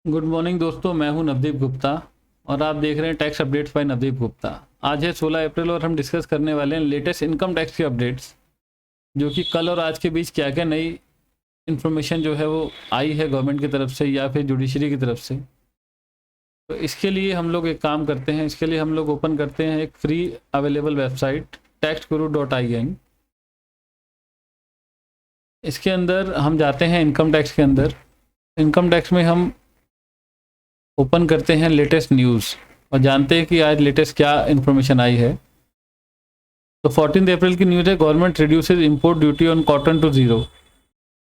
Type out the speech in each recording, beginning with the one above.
Good morning दोस्तों, मैं हूं नवदीप गुप्ता और आप देख रहे हैं tax updates by Navdeep Gupta. आज है 16 अप्रैल और हम डिस्कस करने वाले हैं लेटेस्ट इनकम टैक्स के अपडेट्स, जो कि कल और आज के बीच क्या क्या नई इन्फॉर्मेशन जो है वो आई है गवर्नमेंट की तरफ से या फिर जुडिशरी की तरफ से। तो इसके लिए हम लोग एक काम करते हैं, इसके लिए हम लोग ओपन करते हैं एक फ्री अवेलेबल वेबसाइट taxguru.in। इसके अंदर हम जाते हैं इनकम टैक्स के अंदर। इनकम टैक्स में हम ओपन करते हैं लेटेस्ट न्यूज़ और जानते हैं कि आज लेटेस्ट क्या इन्फॉर्मेशन आई है। तो 14 अप्रैल की न्यूज़ है, government reduces import duty on cotton to zero.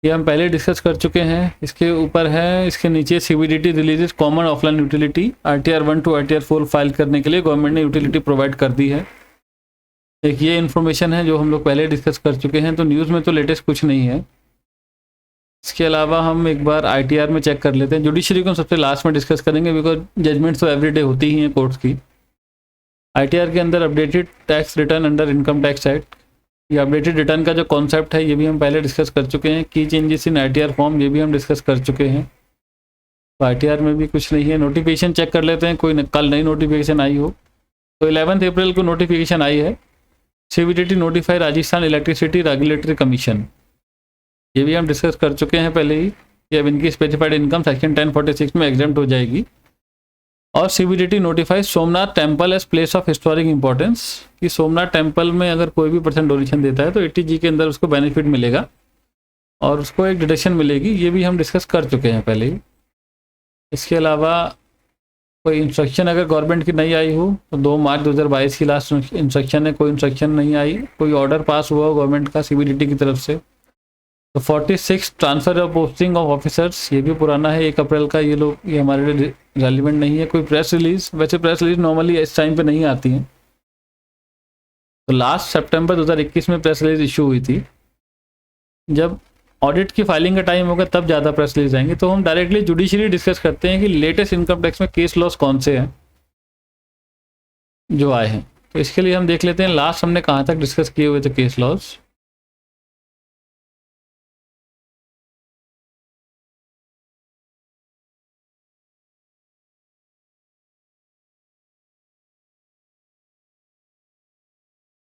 ये हम पहले डिस्कस कर चुके हैं। इसके ऊपर है, इसके नीचे CBDT releases common offline utility RTR 1 to RTR 4 file करने के लिए गवर्नमेंट ने यूटिलिटी प्रोवाइड कर दी है। एक ये इन्फॉर्मेशन है जो हम लोग पहले डिस्कस कर चुके हैं, तो न्यूज़ में तो लेटेस्ट कुछ नहीं है। इसके अलावा हम एक बार ITR में चेक कर लेते हैं। जुडिशरी को हम सबसे लास्ट में डिस्कस करेंगे, बिकॉज जजमेंट्स तो एवरीडे होती ही हैं कोर्ट्स की। ITR के अंदर updated tax return under income tax act, ये अपडेटेड रिटर्न का जो कॉन्सेप्ट है ये भी हम पहले डिस्कस कर चुके हैं। की चेंजेस इन ITR फॉर्म, ये भी हम डिस्कस कर चुके हैं। तो ITR में भी कुछ नहीं है। नोटिफिकेशन चेक कर लेते हैं, कोई कल नई नोटिफिकेशन आई हो। तो 11 अप्रैल को नोटिफिकेशन आई है, CBDT notify Rajasthan electricity regulatory commission. ये भी हम डिस्कस कर चुके हैं पहले ही कि अब इनकी स्पेसिफाइड इनकम सेक्शन 1046 में एग्जाम्प्ट हो जाएगी। और CBDT notifies Somnath temple as place of historic importance, कि सोमनाथ टेम्पल में अगर कोई भी पर्सन डोनेशन देता है तो 80G के अंदर उसको बेनिफिट मिलेगा और उसको एक डिडक्शन मिलेगी। ये भी हम डिस्कस कर चुके हैं पहले ही। इसके अलावा कोई इंस्ट्रक्शन अगर गवर्नमेंट की नहीं आई हो तो 2 मार्च 2022 की लास्ट इंस्ट्रक्शन है, कोई इंस्ट्रक्शन नहीं आई, कोई ऑर्डर पास हुआ हो गवर्नमेंट का CBDT की तरफ से। तो 46 transfer of posting of officers, ये भी पुराना है, 1 अप्रैल का। ये हमारे लिए रेलिवेंट नहीं है। कोई प्रेस रिलीज, वैसे प्रेस रिलीज नॉर्मली इस टाइम पे नहीं आती हैं। तो लास्ट सितंबर 2021 में प्रेस रिलीज इशू हुई थी। जब ऑडिट की फाइलिंग का टाइम होगा तब ज़्यादा प्रेस रिलीज आएंगे। तो हम डायरेक्टली जुडिशरी डिस्कस करते हैं कि लेटेस्ट इनकम टैक्स में केस लॉस कौन से हैं जो आए हैं। तो इसके लिए हम देख लेते हैं लास्ट हमने कहाँ तक डिस्कस किए हुए थे केस लॉस।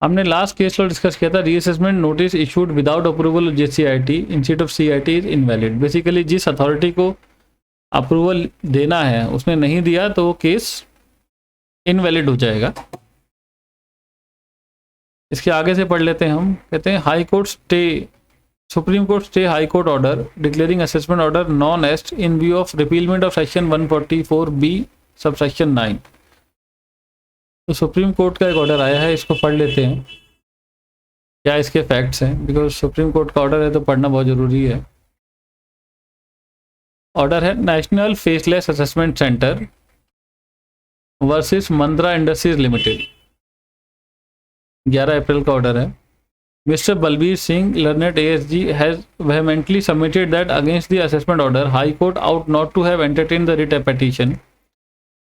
हमने लास्ट केस लॉ डिस्कस किया था, reassessment notice issued without approval JCIT instead of CIT is invalid. Basically जिस अथॉरिटी को अप्रूवल देना है उसने नहीं दिया तो वो केस इनवैलिड हो जाएगा। इसके आगे से पढ़ लेते हैं हम। कहते हैं high court stay, supreme court stay high court order declaring assessment order non est in view of repealment of section 144B subsection 9। तो सुप्रीम कोर्ट का एक ऑर्डर आया है, इसको पढ़ लेते हैं क्या इसके फैक्ट्स हैं, बिकॉज सुप्रीम कोर्ट का ऑर्डर है तो पढ़ना बहुत ज़रूरी है। ऑर्डर है national faceless assessment centre versus Mantra industries limited, 11 April का ऑर्डर है। Mister Balbir Singh learned ASG has vehemently submitted that against the assessment order, High Court ought not to have entertained the writ petition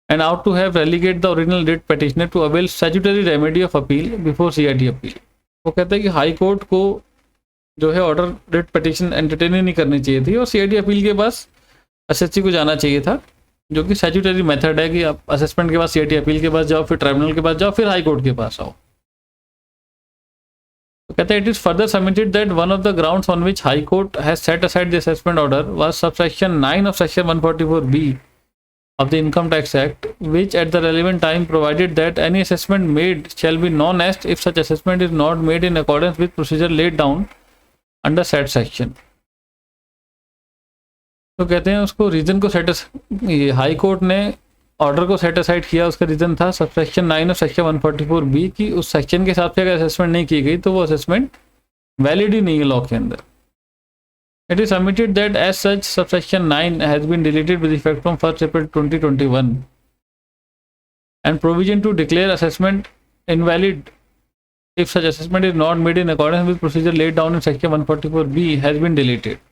and ought to have relegated the original writ petitioner to avail statutory remedy of appeal before CIT appeal। वो कहते हैं कि high court को जो है order writ petition entertain ही नहीं करनी चाहिए थी और CIT अपील के पास SSC को जाना चाहिए था, जो कि स्टैट्यूटरी मेथड है कि आप असेसमेंट के बाद CIT अपील के पास जाओ, फिर ट्राइब्यूनल के पास जाओ, फिर हाई कोर्ट के पास आओ। तो कहते हैं it is further submitted that one of the grounds on which high court has set aside the assessment order was subsection 9 of section 144B of the Income Tax Act, which at the relevant time provided that any assessment made shall be non-est if such assessment is not made in accordance with procedure laid down under said section। तो कहते हैं उसको reason को ये high court ने order को set aside किया, उसका रीजन था सबसेक्शन 9 ऑफ सेक्शन 144B की उस सेक्शन के हिसाब से अगर असेसमेंट नहीं की गई तो वो असेसमेंट वैलिड ही नहीं है लॉ के अंदर। It is submitted that as such subsection 9 has been deleted with effect from 1st April 2021 and provision to declare assessment invalid if such assessment is not made in accordance with procedure laid down in section 144B has been deleted।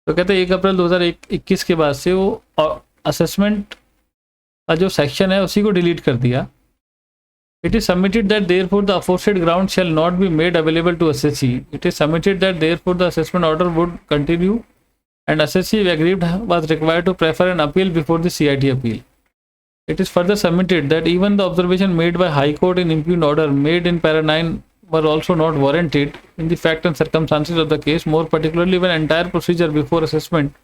तो कहते हैं 1 अप्रैल 2021 के बाद से वो assessment का जो section है उसी को डिलीट कर दिया। It is submitted that therefore the aforesaid ground shall not be made available to SSC। It is submitted that therefore the assessment order would continue and SSC, if aggrieved, was required to prefer an appeal before the CIT appeal. It is further submitted that even the observation made by High Court in impugned order made in para 9 were also not warranted in the fact and circumstances of the case, more particularly when entire procedure before assessment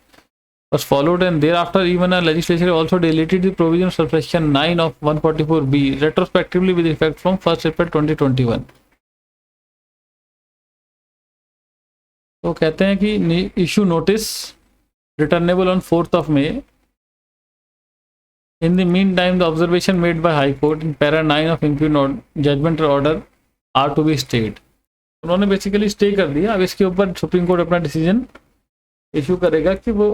was followed, and thereafter even a legislature also deleted the provision of subsection 9 of 144B retrospectively with effect from 1st April 2021. तो कहते हैं कि issue notice returnable on 4th of May. In the meantime, the observation made by High Court in para 9 of impugned judgment or order are to be stayed. उन्होंने basically stay कर दिया. अब इसके ऊपर सुप्रीम कोर्ट अपना decision issue करेगा कि वो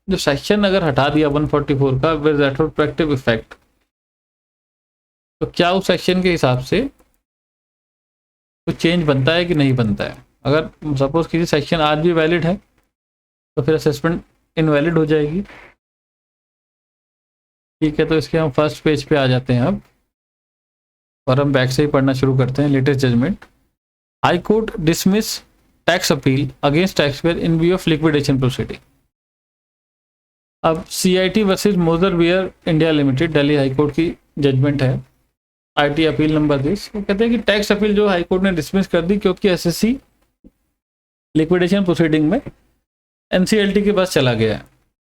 जो सेक्शन अगर हटा दिया 144 का विद रेट्रोस्पेक्टिव इफेक्ट, तो क्या उस सेक्शन के हिसाब से कुछ चेंज बनता है कि नहीं बनता है. अगर सपोज किसी सेक्शन आज भी वैलिड है तो फिर असेसमेंट इनवैलिड हो जाएगी. ठीक है, तो इसके हम फर्स्ट पेज पे आ जाते हैं अब, और हम बैक से ही पढ़ना शुरू करते हैं. Latest judgment. High court dismiss tax appeal against taxpayer in view of liquidation proceeding. अब CIT versus Moser Baer India limited, Delhi high court की जजमेंट है. IT appeal number 10. वो कहते हैं कि टैक्स अपील जो हाई कोर्ट ने डिसमिस कर दी क्योंकि SSC लिक्विडेशन प्रोसीडिंग में NCLT के पास चला गया है.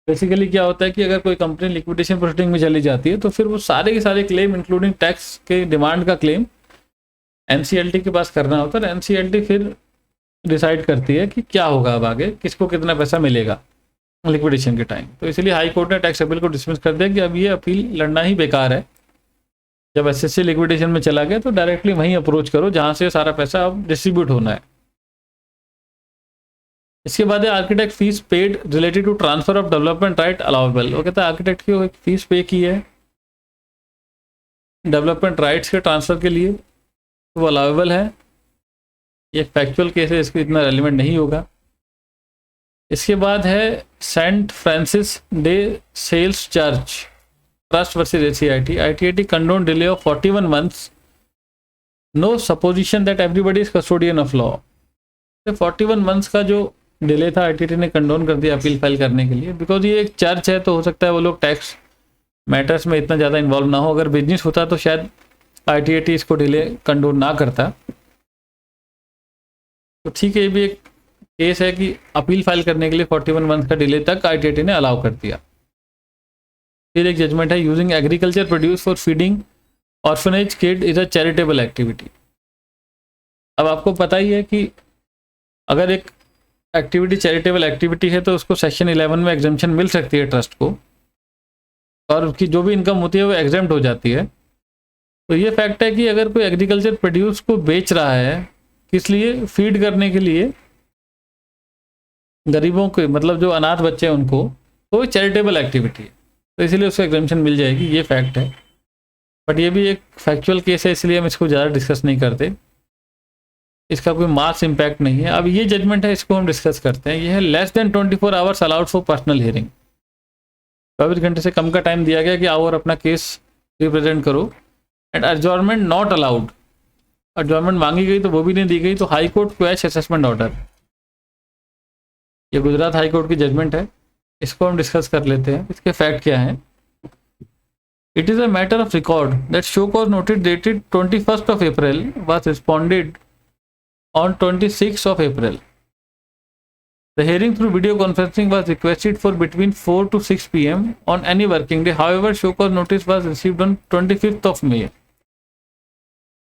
बेसिकली क्या होता है कि अगर कोई कंपनी लिक्विडेशन प्रोसीडिंग में चली जाती है तो फिर वो सारे के सारे क्लेम इंक्लूडिंग टैक्स के डिमांड का क्लेम NCLT के पास करना होता है. NCLT फिर डिसाइड करती है कि क्या होगा अब आगे, किसको कितना पैसा मिलेगा लिक्विडेशन के टाइम. तो इसलिए हाई कोर्ट ने टैक्स अपील को डिसमिस कर दिया कि अब ये अपील लड़ना ही बेकार है. जब SSC लिक्विडेशन में चला गया तो डायरेक्टली वहीं अप्रोच करो जहाँ से सारा पैसा अब डिस्ट्रीब्यूट होना है. इसके बाद है architect fees paid related to transfer of development right allowable. वो कहता है आर्किटेक्ट की एक फीस पे की है डेवलपमेंट राइट्स के ट्रांसफर के लिए, तो वो अलाउेबल है. ये एक फैक्चुअल केस है, इसको इतना रेलिवेंट नहीं होगा. इसके बाद है saint Francis de Sales church trust versus ACIT. ITAT condone delay of 41 months. No supposition that everybody is custodian of law. 41 months का जो डिले था ITAT ने कंडोन कर दिया अपील फाइल करने के लिए, बिकॉज ये एक चर्च है तो हो सकता है वो लोग टैक्स मैटर्स में इतना ज़्यादा इन्वॉल्व ना हो. अगर बिजनेस होता तो शायद ITAT इसको डिले कंडोन ना करता. तो ठीक है, ये भी एक केस है कि अपील फाइल करने के लिए 41 months का डिले तक ITAT ने अलाउ कर दिया. फिर एक जजमेंट है using agriculture produce for feeding orphanage kid is a charitable activity. अब आपको पता ही है कि अगर एक एक्टिविटी चैरिटेबल एक्टिविटी है तो उसको सेक्शन 11 में एग्जेम्पशन मिल सकती है ट्रस्ट को, और उसकी जो भी इनकम होती है वो एग्जेम्प्ट हो जाती है. तो ये फैक्ट है कि अगर कोई एग्रीकल्चर प्रोड्यूस को बेच रहा है किस लिए, फीड करने के लिए गरीबों के, मतलब जो अनाथ बच्चे हैं उनको, तो चैरिटेबल एक्टिविटी है, तो इसलिए उसको एग्जेम्पशन मिल जाएगी. ये फैक्ट है, बट ये भी एक फैक्चुअल केस है इसलिए हम इसको ज़्यादा डिस्कस नहीं करते. इसका कोई मास इम्पैक्ट नहीं है. अब ये जजमेंट है, इसको हम डिस्कस करते हैं. ये है less than 24 hours allowed for personal hearing. 24 घंटे से कम का टाइम दिया गया कि आओ और अपना केस रिप्रेजेंट करो. And adjournment not allowed. Adjournment मांगी गई तो वो भी नहीं दी गई, तो high court quash assessment order. ये गुजरात हाई कोर्ट की जजमेंट है, इसको हम डिस्कस कर लेते हैं. इसके फैक्ट क्या हैं. It is a matter of record that show cause notice dated 21st of April was responded on 26th of April. The hearing through video conferencing was requested for between 4 to 6 p.m. on any working day. However, show cause notice was received on 25th of May.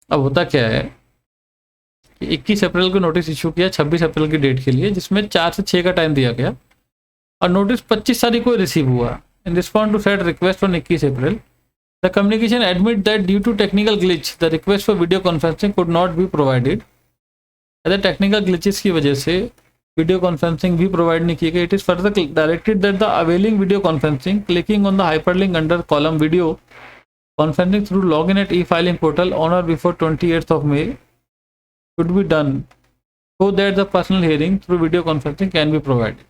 अब होता क्या है कि 21 अप्रैल को notice issue किया 26 अप्रैल की date के लिए, जिसमें 4 से 6 का टाइम दिया गया, और नोटिस 25 तारीख को रिसीव हुआ. In response to set request on 21 April, the communication admit that due to technical glitch the request for video conferencing could not be provided. अगर टेक्निकल ग्लिचेस की वजह से वीडियो कॉन्फ्रेंसिंग भी प्रोवाइड नहीं की गई. It is further directed that the availing video conferencing clicking on the hyperlink under column video conferencing through login at e-filing portal on or before 28th of May should be done so that the personal hearing through video conferencing can be provided.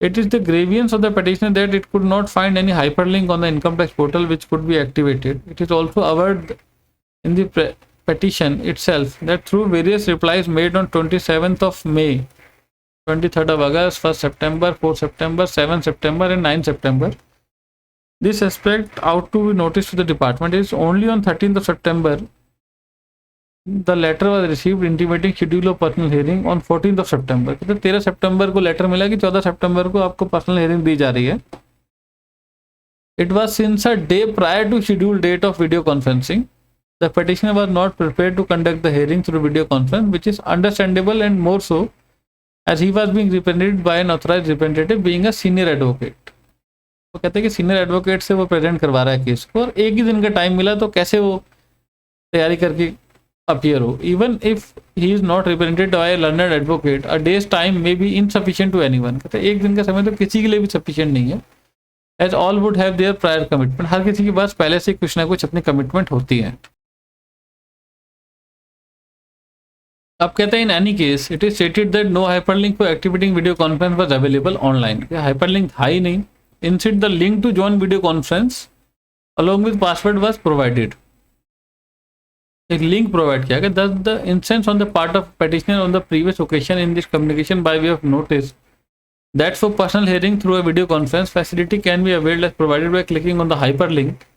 It is the grievance of the petitioner that it could not find any hyperlink on the income tax portal which could be activated. It is also averred in the petition itself that through various replies made on 27th of May 23rd of August, 1st September, 4th September, 7th September and 9th September. This aspect out to be noticed to the department is only on 13th of September. The letter was received intimating schedule of personal hearing on 14th of September. तो 13 सितंबर को letter मिला कि 14 सितंबर को आपको personal hearing दी जा रही है. It was since a day prior to scheduled date of video conferencing. The petitioner was not prepared to conduct the hearing through video conference, which is understandable and more so as he was being represented by an authorized representative being a senior advocate. वो कहते हैं कि senior advocate से वो present करवा रहा है case को और एक ही दिन का टाइम मिला तो कैसे वो तैयारी करके अपीयर हो. Even if he is not represented by a learned advocate a day's time may be insufficient to anyone. कहते हैं एक दिन का समय तो किसी के लिए भी सफिशिएंट नहीं है. As all would have their prior commitment. हर किसी के पास पहले से कुछ ना कुछ अपनी कमिटमेंट होती है. अब कहते हैं in any case it is stated that no hyperlink for activating video conference was available online. Hyperlink था ही नहीं. Instead, the link to join video conference along with password was provided. एक लिंक प्रोवाइड किया गया. Thus, the instance on the part of petitioner on the previous occasion in this communication by way of notice that for personal hearing through a video conference facility can be availed as provided by clicking on the hyperlink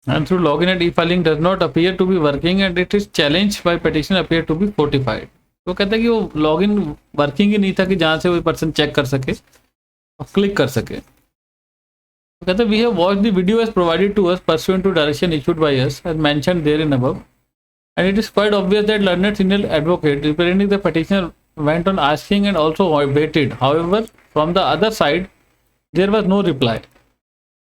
and through login at e-filing does not appear to be working and it is challenged by petitioner appear to be fortified. वो कहता है कि वो login working ही नहीं था कि जहाँ से वो पर्सन चेक कर सके क्लिक कर सके. तो कहते we have watched the video as provided to us pursuant to direction issued by us as mentioned therein above and it is quite obvious that learned senior advocate representing the petitioner went on asking and also waited. However, from the other side there was no reply.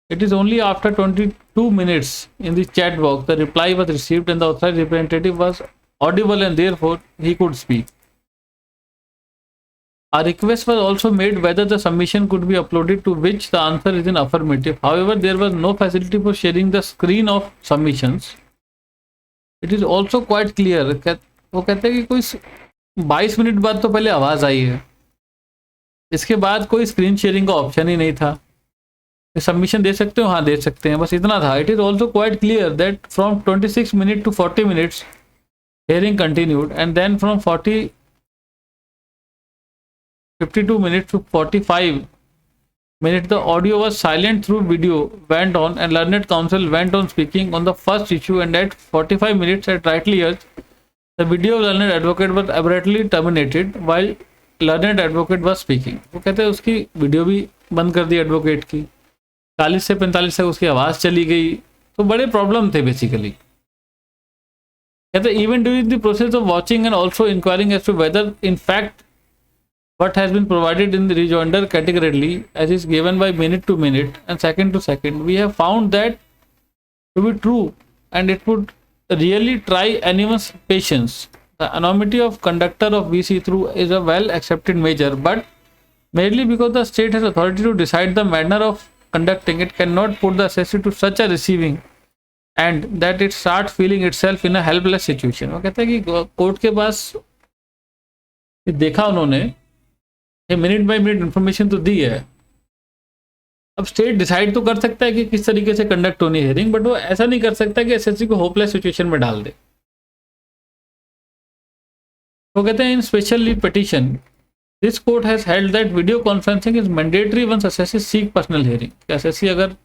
It is only after 22 minutes in the chat box the reply was received and the authorized representative was audible and therefore he could speak. A request was also made whether the submission could be uploaded, to which the answer is in affirmative. However, there was no facility for sharing the screen of submissions. It is also quite clear. वो कहते हैं कि कोई 22 minute बाद तो पहले आवाज़ आई है, इसके बाद कोई स्क्रीन शेयरिंग का ऑप्शन ही नहीं था. सबमिशन दे सकते हो, हाँ दे सकते हैं, बस इतना था. It is also quite clear that from 26 minute to 40 minutes hearing continued and then from 52 minutes to 45 minutes the audio was silent through video went on and learned counsel went on speaking on the first issue and at 45 minutes at rightly urged the video of learned advocate was abruptly terminated while learned advocate was speaking. वो कहते हैं उसकी video भी बंद कर दी advocate की. 40 से 45 तक उसकी आवाज़ चली गई. तो बड़े प्रॉब्लम थे बेसिकली. कहते हैं even during the process of watching and also inquiring as to whether in fact what has been provided in the rejoinder categorically as is given by minute to minute and second to second, we have found that to be true and it would really try anyone's patience. The anonymity of conductor of VC through is a well accepted measure, but merely because the state has authority to decide the manner of conducting it cannot put the assessee to such a receiving and that it start feeling itself in a helpless situation. वो कहते हैं कि court के पास देखा उन्होंने minute by minute information तो दी है. अब स्टेट डिसाइड तो कर सकता है कि किस तरीके से कंडक्ट होनी है हियरिंग, बट वो ऐसा नहीं कर सकता कि एसएससी को होपलेस सिचुएशन में डाल दे. वो कहते हैं in special leave petition this court has held that video conferencing is mandatory once SSC seek personal hearing. SSC अगर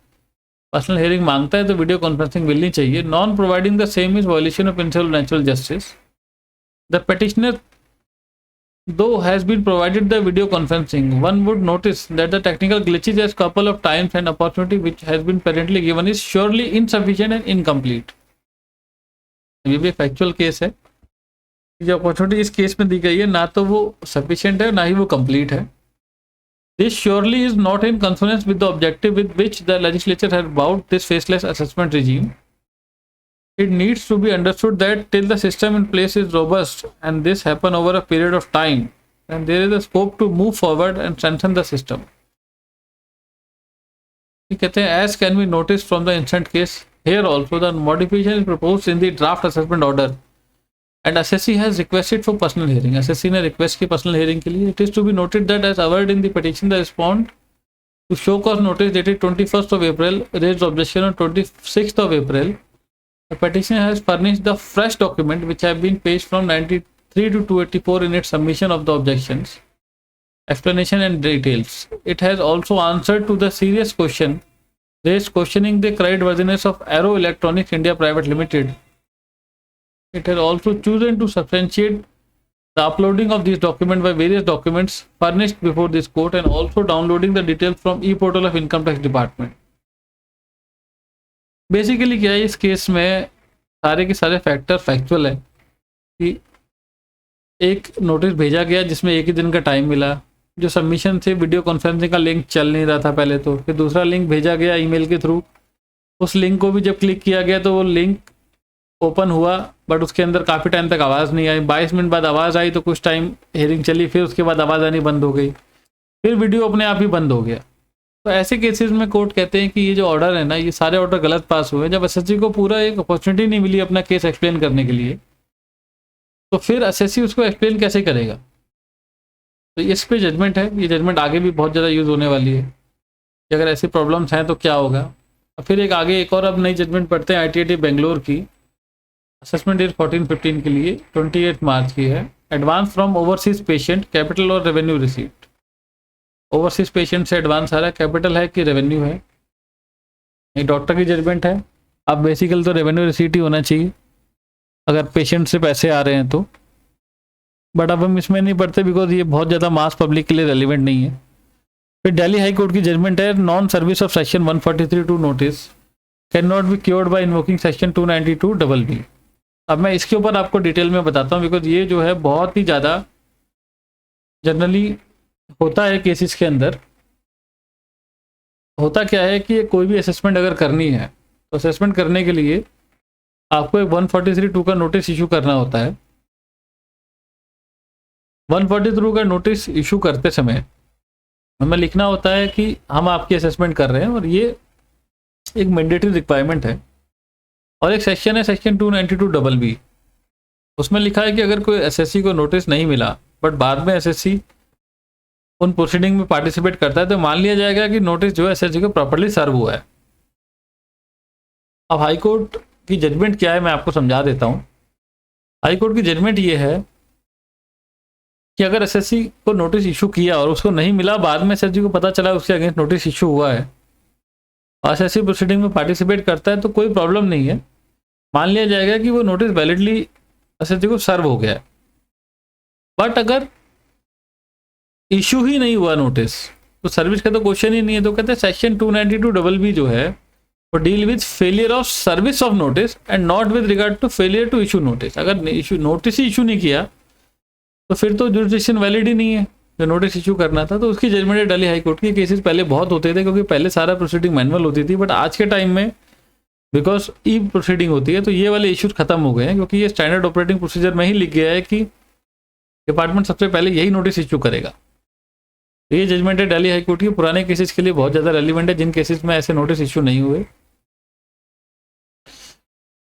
पर्सनल हियरिंग मांगता है तो वीडियो कॉन्फ्रेंसिंग मिलनी चाहिए. Non providing the same is violation of principle of natural justice. The petitioner though has been provided the video conferencing, one would notice that the technical glitches as couple of times and opportunity which has been parently given is surely insufficient and incomplete. ये भी factual case है. जो opportunity इस case में दी गई है ना तो वो सफिशिएंट है ना ही वो कंप्लीट है. This surely is not in consonance with the objective with which the legislature had vowed this faceless assessment regime. It needs to be understood that till the system in place is robust and this happen over a period of time and there is a scope to move forward and strengthen the system. कहते हैं as can be noticed from the instant case here also the modification is proposed in the draft assessment order and assessee has requested for personal hearing. assessee ने request की personal hearing के लिए. It is to be noted that as averred in the petition the respondent to show cause notice dated 21st of April raised objection on 26th of April. The petitioner has furnished the fresh document which have been paged from 3 to 284 in its submission of the objections, explanation and details. It has also answered to the serious question raised questioning the creditworthiness of Aero Electronics India Private Limited. It has also chosen to substantiate the uploading of these documents by various documents furnished before this court and also downloading the details from e-portal of Income Tax Department. Basically क्या है इस case में सारे के सारे factor factual है कि एक नोटिस भेजा गया जिसमें एक ही दिन का टाइम मिला, जो सबमिशन थे वीडियो कॉन्फ्रेंसिंग का लिंक चल नहीं रहा था पहले, तो फिर दूसरा लिंक भेजा गया ईमेल के थ्रू, उस लिंक को भी जब क्लिक किया गया तो वो लिंक ओपन हुआ बट उसके अंदर काफ़ी टाइम तक आवाज़ नहीं आई, 22 मिनट बाद आवाज़ आई तो कुछ टाइम हियरिंग चली, फिर उसके बाद आवाज़ आनी बंद हो गई, फिर वीडियो अपने आप ही बंद हो गया। तो ऐसे केसेस में कोर्ट कहते हैं कि ये जो ऑर्डर है ना, ये सारे ऑर्डर गलत पास हुए। जब एसएससी को पूरा एक अपॉर्चुनिटी नहीं मिली अपना केस एक्सप्लेन करने के लिए, तो फिर एसएससी उसको एक्सप्लेन कैसे करेगा? तो इस पे जजमेंट है, ये जजमेंट आगे भी बहुत ज़्यादा यूज़ होने वाली है कि अगर ऐसी प्रॉब्लम्स हैं तो क्या होगा। फिर एक और अब नई जजमेंट पढ़ते हैं ITIT बेंगलोर की, असेसमेंट डेट 14-15 के लिए 28 मार्च की है। Advance from overseas patient, capital और रेवेन्यू रिसीट। ओवरसीज पेशेंट से एडवांस आ रहा है, कैपिटल है कि रेवेन्यू है, ये डॉक्टर की जजमेंट है। अब बेसिकल तो रेवेन्यू रिसीट ही होना चाहिए अगर पेशेंट से पैसे आ रहे हैं तो, बट अब हम इसमें नहीं पढ़ते बिकॉज ये बहुत ज़्यादा मास पब्लिक के लिए रेलिवेंट नहीं है। फिर दिल्ली हाई कोर्ट की जजमेंट है, non service of section 143(2) notice can not be cured by invoking section 292(b). अब मैं इसके ऊपर आपको डिटेल में बताता हूँ बिकॉज ये जो है बहुत ही ज़्यादा जनरली होता है केसेस के अंदर। होता क्या है कि कोई भी असेसमेंट अगर करनी है तो असेसमेंट करने के लिए आपको एक 143(2) का नोटिस इशू करना होता है। 143 का नोटिस इशू करते समय हमें लिखना होता है कि हम आपकी असेसमेंट कर रहे हैं और ये एक मैंडेटरी रिक्वायरमेंट है। और एक सेक्शन है सेक्शन 292(b), उसमें लिखा है कि अगर कोई एसएससी को नोटिस नहीं मिला बट बाद में एसएससी उन प्रोसीडिंग में पार्टिसिपेट करता है तो मान लिया जाएगा कि नोटिस जो है एसएससी को प्रॉपर्ली सर्व हुआ है। अब हाई कोर्ट की जजमेंट क्या है मैं आपको समझा देता हूँ। हाई कोर्ट की जजमेंट ये है कि अगर एसएससी को नोटिस इशू किया और उसको नहीं मिला, बाद में एसएससी को पता चला उसके अगेंस्ट नोटिस इशू हुआ है और एसएससी प्रोसीडिंग में पार्टिसिपेट करता है तो कोई प्रॉब्लम नहीं है, मान लिया जाएगा कि वो नोटिस वैलिडली एसएससी को सर्व हो गया है। बट अगर इशू ही नहीं हुआ नोटिस तो सर्विस का तो क्वेश्चन ही नहीं है। तो कहते हैं सेक्शन 292(b) जो है वो deal with failure of service of notice and not with regard to failure to issue notice. अगर नोटिस ही इशू नहीं किया तो फिर तो जुरिसडिक्शन वैलिड ही नहीं है जो नोटिस इशू करना था। तो उसकी जजमेंट है दिल्ली हाई कोर्ट की। केसेस पहले बहुत होते थे क्योंकि पहले सारा प्रोसीडिंग मैनुअल होती थी, बट आज के टाइम में बिकॉज ई प्रोसीडिंग होती है तो ये वाले इश्यूज खत्म हो गए हैं क्योंकि ये स्टैंडर्ड ऑपरेटिंग प्रोसीजर में ही लिख गया है कि डिपार्टमेंट सबसे पहले यही नोटिस इशू करेगा। तो ये जजमेंट है दिल्ली हाई कोर्ट की, पुराने केसेस के लिए बहुत ज़्यादा रेलिवेंट है जिन केसेस में ऐसे नोटिस इशू नहीं हुए।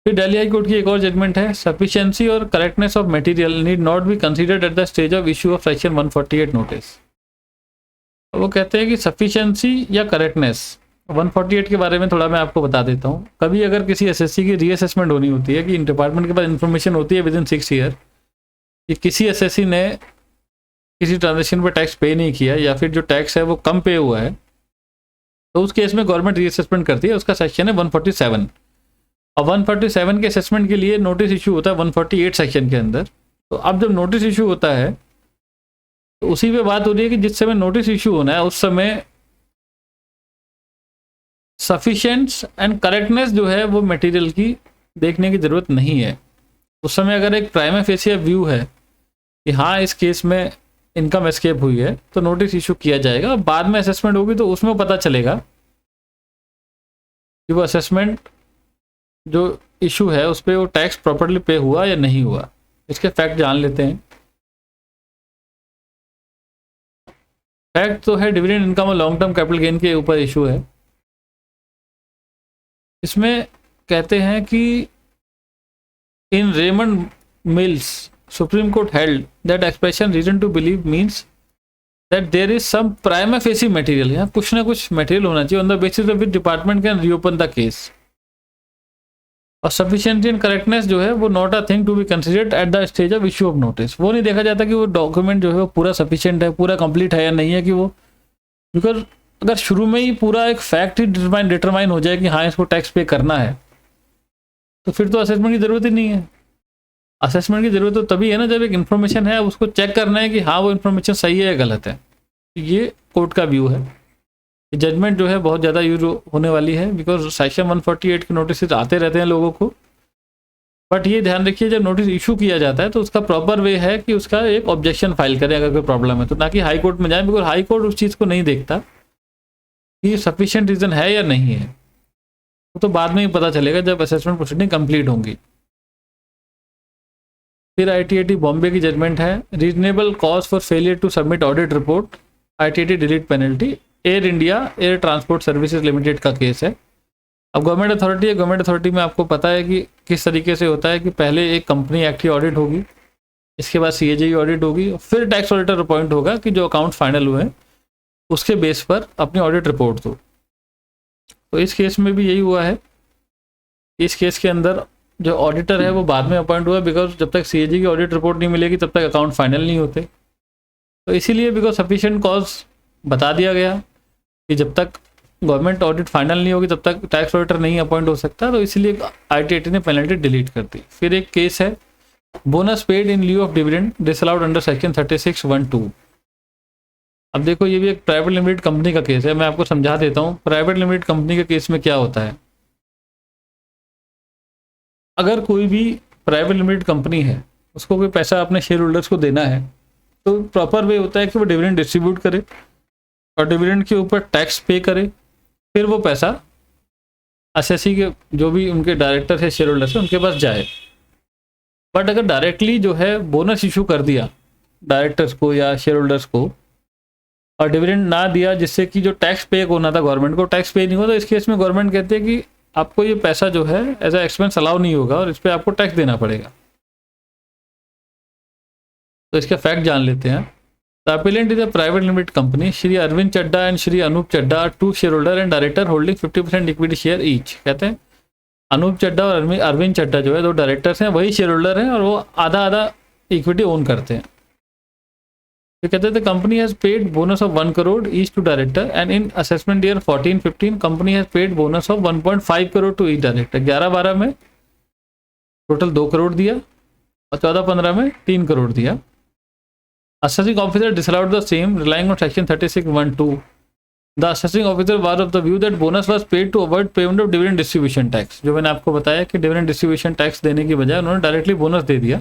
फिर दिल्ली हाई कोर्ट की एक और जजमेंट है, सफिशिएंसी और correctness of material need not be considered at the stage of issue of section 148 notice. वो कहते हैं कि सफिशिएंसी या करेक्टनेस 148 के बारे में थोड़ा मैं आपको बता देता हूँ। कभी अगर किसी एसएससी की रीअसेसमेंट होनी होती है कि इन डिपार्टमेंट के पास इन्फॉर्मेशन होती है विदिन 6 ईयर कि किसी एसएससी ने किसी ट्रांजेक्शन पर टैक्स पे नहीं किया या फिर जो टैक्स है वो कम पे हुआ है, तो उस केस में गवर्नमेंट रीअसेसमेंट करती है। उसका सेक्शन है 147 और 147 के असेसमेंट के लिए नोटिस इशू होता है 148 सेक्शन के अंदर। तो अब जब नोटिस इशू होता है तो उसी पे बात हो रही है कि जिस समय नोटिस इशू होना है उस समय सफिशिएंस एंड करेक्टनेस जो है वो मटेरियल की देखने की ज़रूरत नहीं है। उस समय अगर एक प्राइमा फेसिया व्यू है कि हाँ इस केस में इनकम एस्केप हुई है तो नोटिस इशू किया जाएगा। बाद में असेसमेंट होगी तो उसमें पता चलेगा कि वो असेसमेंट जो इशू है उस पर वो टैक्स प्रॉपर्ली पे हुआ या नहीं हुआ। इसके फैक्ट जान लेते हैं। फैक्ट तो है डिविडेंड इनकम और लॉन्ग टर्म कैपिटल गेन के ऊपर इशू है। इसमें कहते हैं कि in Raymond mills supreme court held that expression reason to believe means that there is some prima facie material. यहाँ कुछ ना कुछ मटेरियल होना चाहिए on the basis of which department can reopen the case. और सफिशिएंसी एंड करेक्टनेस जो है वो not a thing to be considered at the stage of issue of notice. वो नहीं देखा जाता कि वो डॉक्यूमेंट जो है वो पूरा सफिशिएंट है, पूरा कंप्लीट है या नहीं है, कि वो बिकॉज अगर शुरू में ही पूरा एक फैक्ट ही डिटरमाइन हो जाए कि हाँ इसको टैक्स पे करना है, तो फिर तो असेसमेंट की ज़रूरत ही नहीं है। असेसमेंट की ज़रूरत तो तभी है ना जब एक इन्फॉर्मेशन है, उसको चेक करना है कि हाँ वो इन्फॉर्मेशन सही है या गलत है। ये कोर्ट का व्यू है। जजमेंट जो है बहुत ज़्यादा यूज होने वाली है बिकॉज सेक्शन 148 के नोटिस आते रहते हैं लोगों को। बट ये ध्यान रखिए जब नोटिस इशू किया जाता है तो उसका प्रॉपर वे है कि उसका एक ऑब्जेक्शन फाइल करें अगर कोई प्रॉब्लम है तो, ना कि हाई कोर्ट में जाए, बिकॉज हाई कोर्ट उस चीज़ को नहीं देखता कि सफिशिएंट रीज़न है या नहीं है। वो तो बाद में ही पता चलेगा जब असेसमेंट प्रोसीडिंग कंप्लीट होंगी। फिर ITAT बॉम्बे की जजमेंट है, reasonable cause for failure to submit audit report, ITAT delete penalty, Air India air transport services limited का केस है। अब गवर्नमेंट अथॉरिटी है, गवर्नमेंट अथॉरिटी में आपको पता है कि किस तरीके से होता है कि पहले एक कंपनी एक्ट की ऑडिट होगी, इसके बाद CAG की ऑडिट होगी, फिर टैक्स ऑडिटर अपॉइंट होगा कि जो अकाउंट फाइनल हुए हैं उसके बेस पर अपनी ऑडिट रिपोर्ट दो। तो इस केस में भी यही हुआ है। इस केस के अंदर जो ऑडिटर है वो बाद में अपॉइंट हुआ बिकॉज जब तक CAG की ऑडिट रिपोर्ट नहीं मिलेगी तब तक अकाउंट फाइनल नहीं होते। तो इसीलिए बिकॉज सफिशिएंट कॉज बता दिया गया कि जब तक गवर्नमेंट ऑडिट फाइनल नहीं होगी तब तक टैक्स ऑडिटर नहीं अपॉइंट हो सकता, तो इसीलिए ITAT ने पेनल्टी डिलीट कर दी। फिर एक केस है bonus paid in lieu of dividend disallowed under section 36(1)(2)। अब देखो ये भी एक प्राइवेट लिमिटेड कंपनी का केस है, मैं आपको समझा देता हूँ प्राइवेट लिमिटेड कंपनी के केस में क्या होता है। अगर कोई भी प्राइवेट लिमिटेड कंपनी है उसको कोई पैसा अपने शेयर होल्डर्स को देना है तो प्रॉपर वे होता है कि वो डिविडेंड डिस्ट्रीब्यूट करे और डिविडेंड के ऊपर टैक्स पे करे, फिर वो पैसा SSC के जो भी उनके डायरेक्टर है शेयर होल्डर्स है उनके पास जाए। बट अगर डायरेक्टली जो है बोनस इशू कर दिया डायरेक्टर्स को या शेयर होल्डर्स को और डिविडेंड ना दिया जिससे कि जो टैक्स पे होना था गवर्नमेंट को टैक्स पे नहीं हुआ, तो इस केस में गवर्नमेंट कहते हैं कि आपको ये पैसा जो है एज अ एक्सपेंस अलाउ नहीं होगा और इस पर आपको टैक्स देना पड़ेगा। तो इसके फैक्ट जान लेते हैं। The appellant is a private limited company, Shri Arvind Chadda and Shri Anup Chadda, 2 share holder and director holding 50% equity share each. कहते हैं अनूप चड्डा और अरविंद चड्डा जो है 2 डायरेक्टर्स हैं, वही शेयर होल्डर हैं और वो आधा आधा इक्विटी ओन करते हैं। तो कहते थे company has paid bonus of 1 crore each to director and in assessment year 14-15 company has paid bonus of 1.5 crore to each director. 11-12 में टोटल 2 करोड़ दिया और 14-15 में 3 करोड़ दिया। Assessing officer disallowed the same, relying on section 36(1)(2). The assessing officer was of the view that bonus was paid to avoid payment of dividend distribution tax। जो मैंने आपको बताया कि डिविडेंड डिस्ट्रीब्यूशन टैक्स देने की बजाय उन्होंने डायरेक्टली बोनस दे दिया।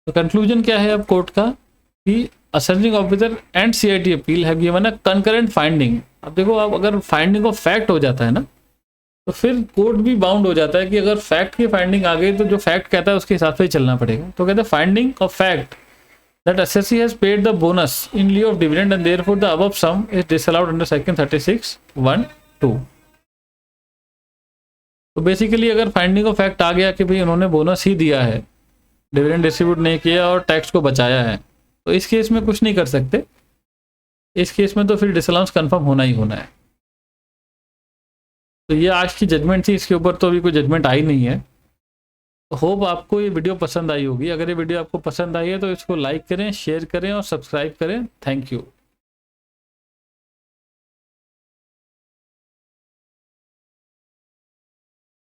तो कंक्लूजन क्या है अब कोर्ट का कि assessing officer and CIT appeal have given a concurrent finding. अब देखो अब अगर फाइंडिंग ऑफ फैक्ट हो जाता है ना तो फिर कोर्ट भी बाउंड हो जाता है कि अगर फैक्ट की फाइंडिंग आ गई तो जो फैक्ट कहता है उसके हिसाब से ही चलना पड़ेगा। तो कहते हैं finding of fact that SSC has paid the bonus in lieu of dividend and therefore the above sum is disallowed under section 36(1)(2). तो बेसिकली अगर फाइंडिंग ऑफ फैक्ट आ गया कि भाई उन्होंने बोनस ही दिया है, डिविडेंड डिस्ट्रीब्यूट नहीं किया और टैक्स को बचाया है, तो इस केस में कुछ नहीं कर सकते। इस केस में तो फिर डिसअलाउंस कंफर्म होना ही होना है। तो ये आज की जजमेंट थी, इसके ऊपर तो अभी कोई जजमेंट आई नहीं है। होप आपको ये वीडियो पसंद आई होगी। अगर ये वीडियो आपको पसंद आई है तो इसको लाइक करें, शेयर करें और सब्सक्राइब करें। Thank you.